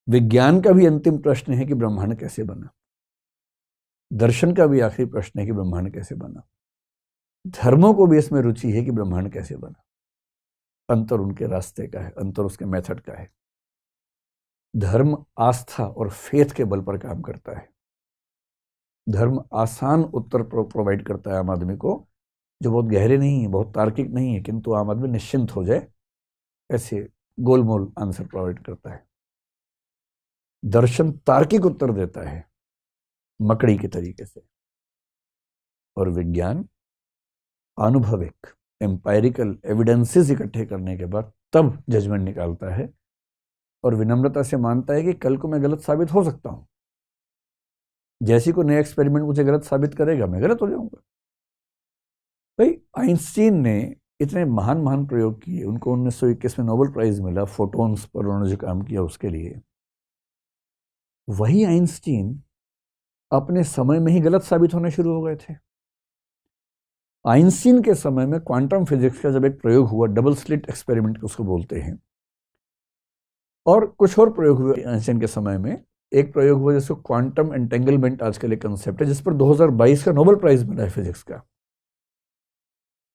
विज्ञान का भी अंतिम प्रश्न है कि ब्रह्मांड कैसे बना। दर्शन का भी आखिरी प्रश्न है कि ब्रह्मांड कैसे बना। धर्मों को भी इसमें रुचि है कि ब्रह्मांड कैसे बना। अंतर उनके रास्ते का है, अंतर उसके मेथड का है। धर्म आस्था और फेथ के बल पर काम करता है। धर्म आसान उत्तर प्रोवाइड करता है आम आदमी को, जो बहुत गहरे नहीं है, बहुत तार्किक नहीं है, किंतु आम आदमी निश्चिंत हो जाए ऐसे गोलमोल आंसर प्रोवाइड करता है। दर्शन तार्किक उत्तर देता है मकड़ी के तरीके से, और विज्ञान अनुभविक एम्पायरिकल एविडेंसेस इकट्ठे करने के बाद तब जजमेंट निकालता है, और विनम्रता से मानता है कि कल को मैं गलत साबित हो सकता हूं। जैसी कोई नया एक्सपेरिमेंट मुझे गलत साबित करेगा, मैं गलत हो जाऊंगा। भाई आइंस्टीन ने इतने महान महान प्रयोग किए, उनको 1921 में नोबेल प्राइज मिला फोटॉन्स पर उन्होंने जो काम किया उसके लिए। वही आइंस्टीन अपने समय में ही गलत साबित होने शुरू हो गए थे। आइंस्टीन के समय में क्वांटम फिजिक्स का जब एक प्रयोग हुआ, डबल स्लिट एक्सपेरिमेंट उसको बोलते हैं, और कुछ और प्रयोग हुए आइंस्टीन के समय में। एक प्रयोग हुआ जिसको क्वांटम एंटेंगलमेंट आजकल एक कंसेप्ट है, जिस पर 2022 का नोबेल प्राइज मिला है फिजिक्स का,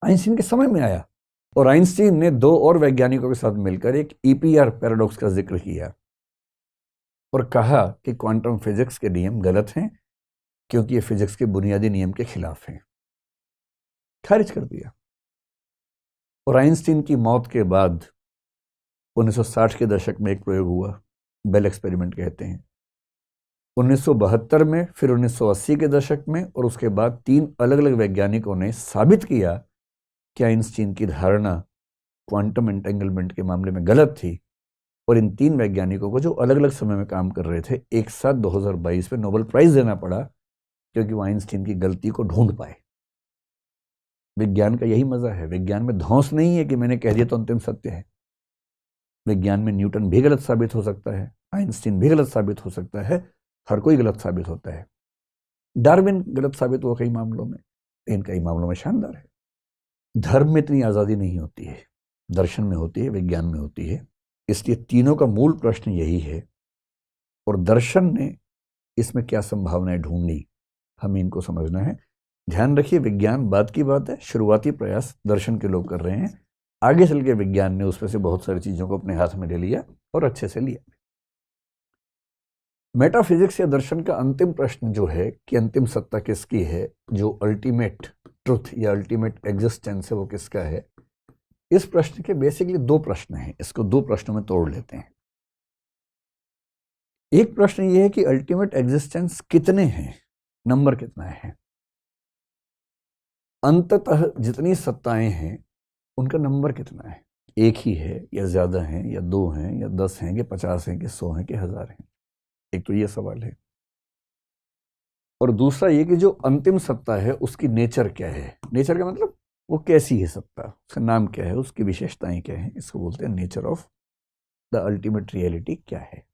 आइंस्टीन के समय में आया। और आइंस्टीन ने दो और वैज्ञानिकों के साथ मिलकर एक ईपीआर पैराडॉक्स का जिक्र किया और कहा कि क्वांटम फिजिक्स के नियम गलत हैं क्योंकि ये फिजिक्स के बुनियादी नियम के खिलाफ हैं। खारिज कर दिया। और आइंस्टीन की मौत के बाद 1960 के दशक में एक प्रयोग हुआ, बेल एक्सपेरिमेंट कहते हैं। 1972 में, फिर 1980 के दशक में, और उसके बाद 3 अलग अलग वैज्ञानिकों ने साबित किया कि आइंस्टीन की धारणा क्वांटम एंटेंगलमेंट के मामले में गलत थी। और इन 3 वैज्ञानिकों को, जो अलग अलग समय में काम कर रहे थे, एक साथ 2022 में नोबेल प्राइज देना पड़ा क्योंकि वो आइंस्टीन की गलती को ढूंढ पाए। विज्ञान का यही मजा है। विज्ञान में धौंस नहीं है कि मैंने कह दिया तो अंतिम सत्य है। विज्ञान में न्यूटन भी गलत साबित हो सकता है, आइंस्टीन भी गलत साबित हो सकता है, हर कोई गलत साबित होता है। डार्विन गलत साबित हुआ कई मामलों में, लेकिन कई मामलों में शानदार है। धर्म में इतनी आज़ादी नहीं होती है, दर्शन में होती है, विज्ञान में होती है। इसलिए तीनों का मूल प्रश्न यही है, और दर्शन ने इसमें क्या संभावनाएं ढूंढी, हमें इनको समझना है। ध्यान रखिए, विज्ञान बाद की बात है, शुरुआती प्रयास दर्शन के लोग कर रहे हैं। आगे चल के विज्ञान ने उसमें से बहुत सारी चीजों को अपने हाथ में ले लिया और अच्छे से लिया। मेटाफिजिक्स या दर्शन का अंतिम प्रश्न जो है कि अंतिम सत्ता किसकी है, जो अल्टीमेट ट्रुथ या अल्टीमेट एग्जिस्टेंस है, वो किसका है। इस प्रश्न के बेसिकली 2 प्रश्न हैं, इसको 2 प्रश्नों में तोड़ लेते हैं। एक प्रश्न ये है कि अल्टीमेट एग्जिस्टेंस कितने हैं, नंबर कितना है। अंततः जितनी सत्ताएं हैं उनका नंबर कितना है, एक ही है या ज्यादा है या 2 हैं या 10 हैं कि 50 हैं कि 100 हैं कि 1000 हैं। एक तो ये सवाल है। और दूसरा ये कि जो अंतिम सत्ता है उसकी नेचर क्या है। नेचर का मतलब वो कैसी है सत्ता, उसका नाम क्या है, उसकी विशेषताएं क्या है, इसको बोलते हैं nature of the ultimate reality क्या है।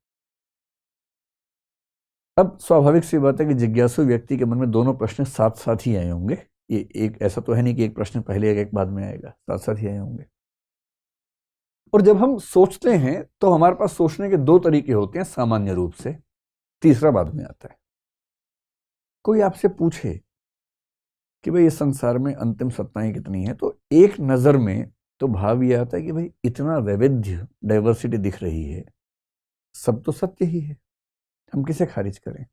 अब स्वाभाविक सी बात है कि जिज्ञासु व्यक्ति के मन में दोनों प्रश्न साथ साथ ही आए होंगे। ये एक ऐसा तो है नहीं कि एक प्रश्न पहले एक बाद में आएगा, साथ साथ ही आए होंगे। और जब हम सोचते हैं तो हमारे पास सोचने के 2 तरीके होते हैं सामान्य रूप से, तीसरा बाद में आता है। कोई आपसे पूछे कि भाई इस संसार में अंतिम सत्ताएं कितनी हैं, तो एक नजर में तो भाव ये आता है कि भाई इतना वैविध्य, डाइवर्सिटी दिख रही है, सब तो सत्य ही है, हम किसे खारिज करें।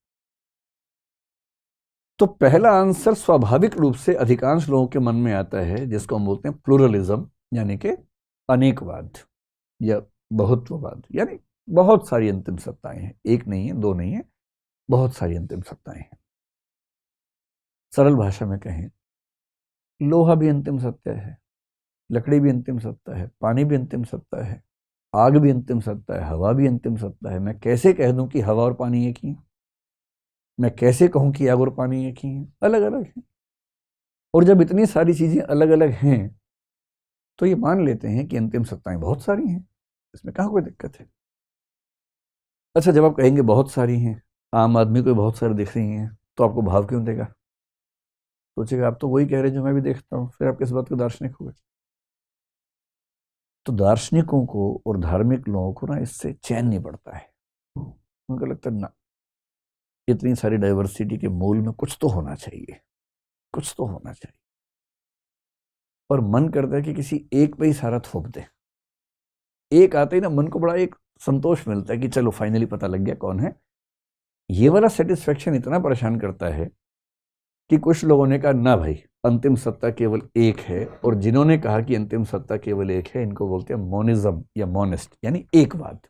तो पहला आंसर स्वाभाविक रूप से अधिकांश लोगों के मन में आता है, जिसको हम बोलते हैं प्लूरलिज्म, यानी कि अनेकवाद या बहुत्ववाद। यानी बहुत सारी अंतिम सत्ताएं हैं, एक नहीं है, 2 नहीं है, बहुत सारी अंतिम सत्ताएं हैं। सरल भाषा में कहें, लोहा भी अंतिम सत्य है, लकड़ी भी अंतिम सत्ता है, पानी भी अंतिम सत्ता है, आग भी अंतिम सत्ता है, हवा भी अंतिम सत्ता है। मैं कैसे कह दूं कि हवा और पानी एक ही है? मैं कैसे कहूं कि आग और पानी एक ही है? अलग अलग है। और जब इतनी सारी चीजें अलग अलग हैं तो ये मान लेते हैं कि अंतिम सत्ताएं बहुत सारी हैं, इसमें कहाँ कोई दिक्कत है। अच्छा, जब आप कहेंगे बहुत सारी हैं, आम आदमी को बहुत सारी दिख रही हैं, तो आपको भाव क्यों देगा? सोचेगा आप तो वही कह रहे हैं जो मैं भी देखता हूं, फिर आप किस बात के दार्शनिक हुए? तो दार्शनिकों को और धार्मिक लोगों को ना इससे चैन नहीं पड़ता है। उनको लगता है ना, इतनी सारी डाइवर्सिटी के मूल में कुछ तो होना चाहिए, कुछ तो होना चाहिए, और मन करता है कि किसी एक पे ही सारा थोप दे। एक आते ही ना मन को बड़ा एक संतोष मिलता है कि चलो फाइनली पता लग गया कौन है। ये वाला सेटिस्फेक्शन इतना परेशान करता है कि कुछ लोगों ने कहा ना भाई, अंतिम सत्ता केवल एक है, और जिन्होंने कहा कि अंतिम सत्ता केवल एक है, इनको बोलते हैं मोनिज्म या मोनिस्ट, यानी एकवाद।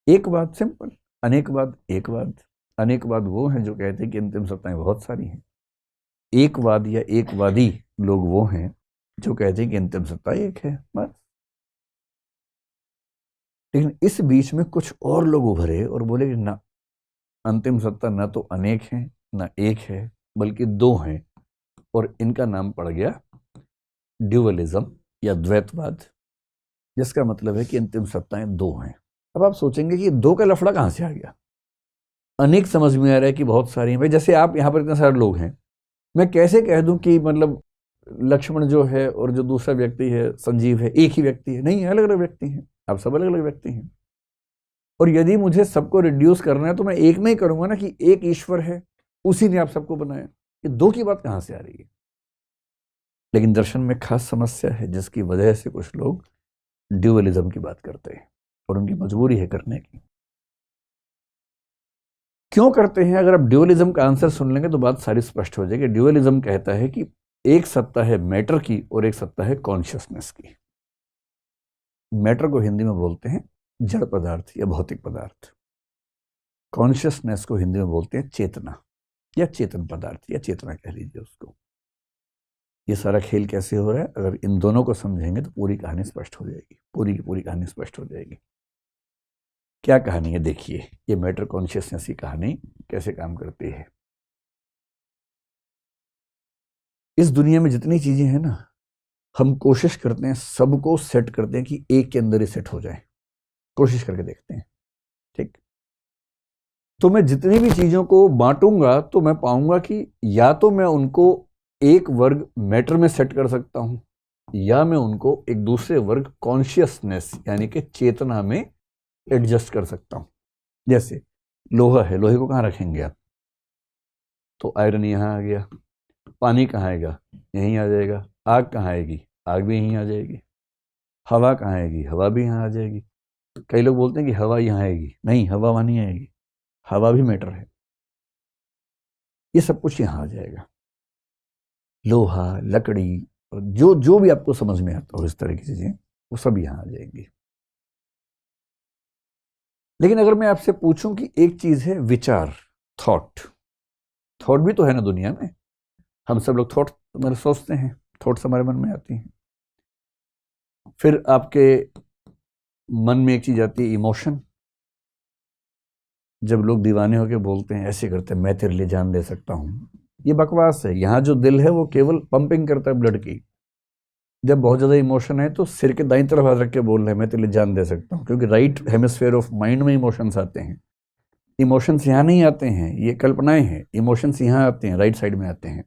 एकवाद सिंपल, अनेकवाद एकवाद। अनेकवाद वो हैं जो कहते हैं कि अंतिम सत्ताएं बहुत सारी हैं। एकवाद या एकवादी लोग वो हैं जो कहते हैं कि अंतिम सत्ता एक है, बस। लेकिन इस बीच में कुछ और लोग उभरे और बोले कि ना, अंतिम सत्ता ना तो अनेक है ना एक है, बल्कि दो हैं, और इनका नाम पड़ गया ड्यूअलिज्म या द्वैतवाद, जिसका मतलब है कि अंतिम सत्ताएं दो हैं। अब आप सोचेंगे कि दो का लफड़ा कहां से आ गया? अनेक समझ में आ रहा है कि बहुत सारी हैं। भाई जैसे आप यहां पर इतने सारे लोग हैं, मैं कैसे कह दूं कि मतलब लक्ष्मण जो है और जो दूसरा व्यक्ति है संजीव है एक ही व्यक्ति है? नहीं, अलग अलग व्यक्ति हैं, आप सब अलग अलग व्यक्ति हैं। और यदि मुझे सबको रिड्यूस करना है तो मैं एक में ही करूंगा ना, कि एक ईश्वर है, उसी ने आप सबको बनाया। ये दो की बात कहां से आ रही है? लेकिन दर्शन में खास समस्या है, जिसकी वजह से कुछ लोग ड्यूअलिज्म की बात करते हैं, और उनकी मजबूरी है करने की। क्यों करते हैं? अगर आप ड्यूअलिज्म का आंसर सुन लेंगे तो बात सारी स्पष्ट हो जाएगी। ड्यूअलिज्म कहता है कि एक सत्ता है मैटर की और एक सत्ता है कॉन्शियसनेस की। मैटर को हिंदी में बोलते हैं जड़ पदार्थ या भौतिक पदार्थ। कॉन्शियसनेस को हिंदी में बोलते हैं चेतना या चेतन पदार्थ या चेतना कह लीजिए उसको। ये सारा खेल कैसे हो रहा है, अगर इन दोनों को समझेंगे तो पूरी कहानी स्पष्ट हो जाएगी, पूरी की पूरी कहानी स्पष्ट हो जाएगी। क्या कहानी है? देखिए, ये मैटर कॉन्शियसनेस की कहानी कैसे काम करती है। इस दुनिया में जितनी चीजें हैं ना, हम कोशिश करते हैं सबको सेट करते हैं कि एक के अंदर ही सेट हो जाए, कोशिश करके देखते हैं, ठीक। तो मैं जितनी भी चीजों को बांटूंगा तो मैं पाऊंगा कि या तो मैं उनको एक वर्ग मैटर में सेट कर सकता हूं, या मैं उनको एक दूसरे वर्ग कॉन्शियसनेस यानी कि चेतना में एडजस्ट कर सकता हूं। जैसे लोहा है, लोहे को कहां रखेंगे आप? तो आयरन यहां आ गया। पानी कहां आएगा? यहीं आ जाएगा। आग कहां आएगी? आग भी यहीं आ जाएगी। हवा कहां आएगी? हवा भी यहां आ जाएगी। कई लोग बोलते हैं कि हवा यहां आएगी, नहीं, हवा वहां नहीं आएगी, हवा भी मैटर है। ये सब कुछ यहां आ जाएगा। लोहा, लकड़ी, जो जो भी आपको समझ में आता हो इस तरह की चीजें, वो सब यहां आ जाएंगी। लेकिन अगर मैं आपसे पूछूं कि एक चीज है विचार, थॉट, थॉट भी तो है ना दुनिया में। हम सब लोग थॉट मतलब सोचते हैं, थॉट्स हमारे मन में आती हैं। फिर आपके मन में एक चीज आती है इमोशन। जब लोग दीवाने होकर बोलते हैं, ऐसे करते हैं, मैं तेरे लिए जान दे सकता हूं, ये बकवास है। यहां जो दिल है वो केवल पंपिंग करता है ब्लड की। जब बहुत ज्यादा इमोशन है तो सिर के दाईं तरफ हाथ रख के बोल रहे हैं मैं तेरे लिए जान दे सकता हूं, क्योंकि राइट हेमिस्फीयर ऑफ माइंड में इमोशंस आते हैं। इमोशंस यहाँ नहीं आते हैं, ये कल्पनाएं हैं। इमोशंस यहाँ आते हैं, राइट साइड में आते हैं।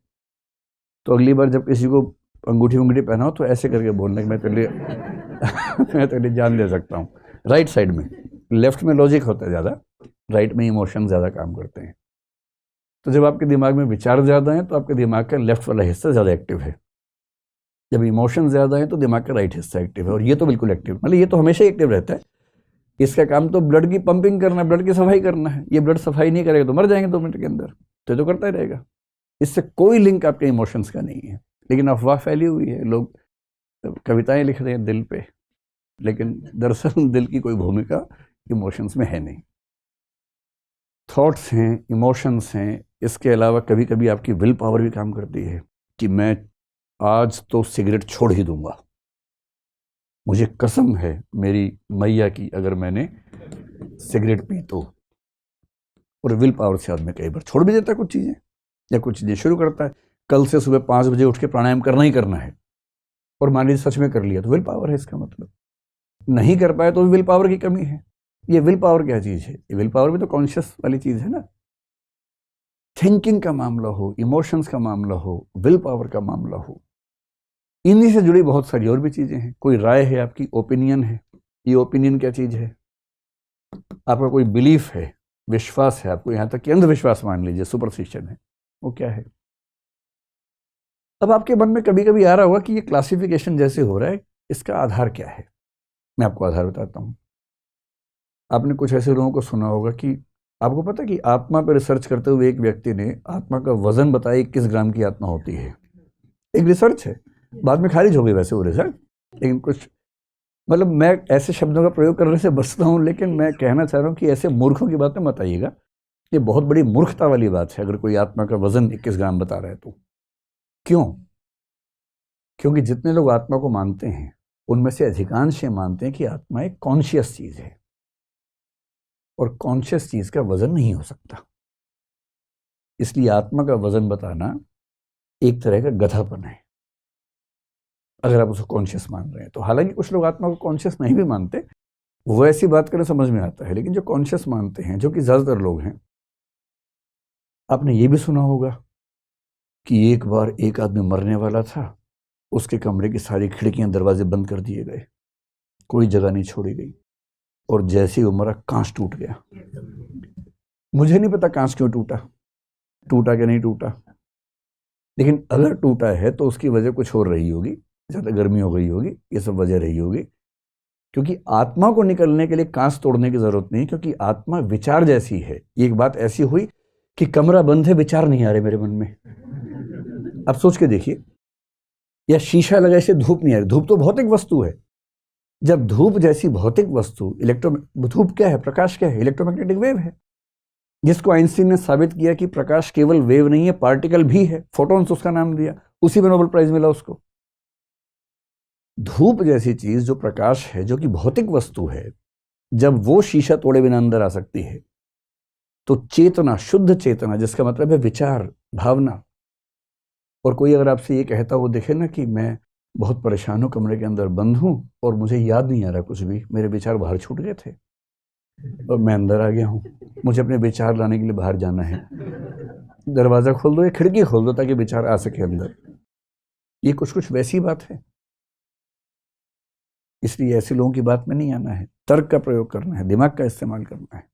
तो अगली बार जब किसी को अंगूठी उंगूठी पहनाओ तो ऐसे करके बोलना कि मैं तेरे लिए मैं तेरे लिए जान दे सकता हूँ, राइट साइड में। लेफ्ट में लॉजिक होता है ज़्यादा, राइट में इमोशन ज़्यादा काम करते हैं। तो जब आपके दिमाग में विचार ज़्यादा हैं तो आपके दिमाग का लेफ्ट वाला हिस्सा ज़्यादा एक्टिव है। जब इमोशन ज़्यादा है तो दिमाग का राइट हिस्सा एक्टिव है, और ये तो बिल्कुल एक्टिव, मतलब ये तो हमेशा एक्टिव रहता है। इसका काम तो ब्लड की पंपिंग करना, ब्लड की सफाई करना है। ये ब्लड सफाई नहीं करेगा तो मर जाएंगे 2 मिनट के अंदर। तो ये तो करता ही रहेगा। इससे कोई लिंक आपके इमोशंस का नहीं है। लेकिन अफवाह फैली हुई है, लोग कविताएं लिख रहे हैं दिल पे, लेकिन दरअसल दिल की कोई भूमिका इमोशंस में है नहीं। थॉट्स हैं, इमोशंस हैं, इसके अलावा कभी कभी आपकी विल पावर भी काम करती है कि मैं आज तो सिगरेट छोड़ ही दूंगा, मुझे कसम है मेरी मैया की अगर मैंने सिगरेट पी तो। और विल पावर से आदमी कई बार छोड़ भी देता है कुछ चीज़ें, या कुछ चीज़ें शुरू करता है। कल से सुबह 5 बजे उठ के प्राणायाम करना ही करना है, और मान लीजिए सच में कर लिया तो विल पावर है इसका मतलब। नहीं कर पाए तो विल पावर की कमी है। ये विल पावर क्या चीज़ है? ये विल पावर भी तो कॉन्शियस वाली चीज़ है ना। थिंकिंग का मामला हो, इमोशंस का मामला हो, विल पावर का मामला हो, इन्हीं से जुड़ी बहुत सारी और भी चीज़ें हैं। कोई राय है आपकी, ओपिनियन है। ये ओपिनियन क्या चीज़ है? आपका कोई बिलीफ है, विश्वास है, आपको यहाँ तक कि अंधविश्वास मान लीजिए, सुपरस्टिशन है, वो क्या है? अब आपके मन में कभी कभी आ रहा होगा कि ये क्लासिफिकेशन जैसे हो रहा है, इसका आधार क्या है? मैं आपको आधार बताता हूँ। आपने कुछ ऐसे लोगों को सुना होगा कि आपको पता है कि आत्मा पर रिसर्च करते हुए एक व्यक्ति ने आत्मा का वजन बताया 21 ग्राम की आत्मा होती है। एक रिसर्च है, बाद में खारिज हो गई वैसे वो रिसर्च, लेकिन कुछ मतलब मैं ऐसे शब्दों का प्रयोग करने से बचता हूँ, लेकिन मैं कहना चाह रहा हूँ कि ऐसे मूर्खों की बातें मत आइएगा। ये बहुत बड़ी मूर्खता वाली बात है अगर कोई आत्मा का वजन 21 ग्राम बता रहा है तो। क्यों? क्योंकि जितने लोग आत्मा को मानते हैं उनमें से अधिकांश ये मानते हैं कि आत्मा एक कॉन्शियस चीज है, और कॉन्शियस चीज का वजन नहीं हो सकता। इसलिए आत्मा का वजन बताना एक तरह का गधापन है, अगर आप उसको कॉन्शियस मान रहे हैं तो। हालांकि कुछ लोग आत्मा को कॉन्शियस नहीं भी मानते, वो ऐसी बात करें समझ में आता है, लेकिन जो कॉन्शियस मानते हैं, जो कि ज्यादातर लोग हैं, आपने ये भी सुना होगा कि एक बार एक आदमी मरने वाला था, उसके कमरे की सारी खिड़कियां दरवाजे बंद कर दिए गए, कोई जगह नहीं छोड़ी गई, और जैसे ही वो मरा कांच टूट गया। मुझे नहीं पता कांच क्यों टूटा, टूटा कि नहीं टूटा, लेकिन अगर टूटा है तो उसकी वजह कुछ और रही होगी, ज़्यादा गर्मी हो गई होगी, ये सब वजह रही होगी। क्योंकि आत्मा को निकलने के लिए कांच तोड़ने की जरूरत नहीं, क्योंकि आत्मा विचार जैसी है। एक बात ऐसी हुई कि कमरा बंद है, विचार नहीं आ रहे मेरे मन में। अब सोच के देखिए, या शीशा लगा से धूप नहीं आ रही, धूप तो भौतिक वस्तु है। जब धूप जैसी भौतिक वस्तु, धूप क्या है, प्रकाश क्या है, इलेक्ट्रोमैग्नेटिक वेव है, जिसको आइंस्टीन ने साबित किया कि प्रकाश केवल वेव नहीं है, पार्टिकल भी है, फोटॉन्स उसका नाम दिया, उसी में नोबेल प्राइज मिला उसको। धूप जैसी चीज जो प्रकाश है, जो कि भौतिक वस्तु है, जब वो शीशा तोड़े बिना अंदर आ सकती है, तो चेतना, शुद्ध चेतना, जिसका मतलब है विचार, भावना। और कोई अगर आपसे ये कहता वो देखे ना कि मैं बहुत परेशान हूं, कमरे के अंदर बंद हूं और मुझे याद नहीं आ रहा कुछ भी, मेरे विचार बाहर छूट गए थे और मैं अंदर आ गया हूं, मुझे अपने विचार लाने के लिए बाहर जाना है, दरवाजा खोल दो या खिड़की खोल दो ताकि विचार आ सके अंदर। ये कुछ कुछ वैसी बात है। इसलिए ऐसे लोगों की बात में नहीं आना है, तर्क का प्रयोग करना है, दिमाग का इस्तेमाल करना है।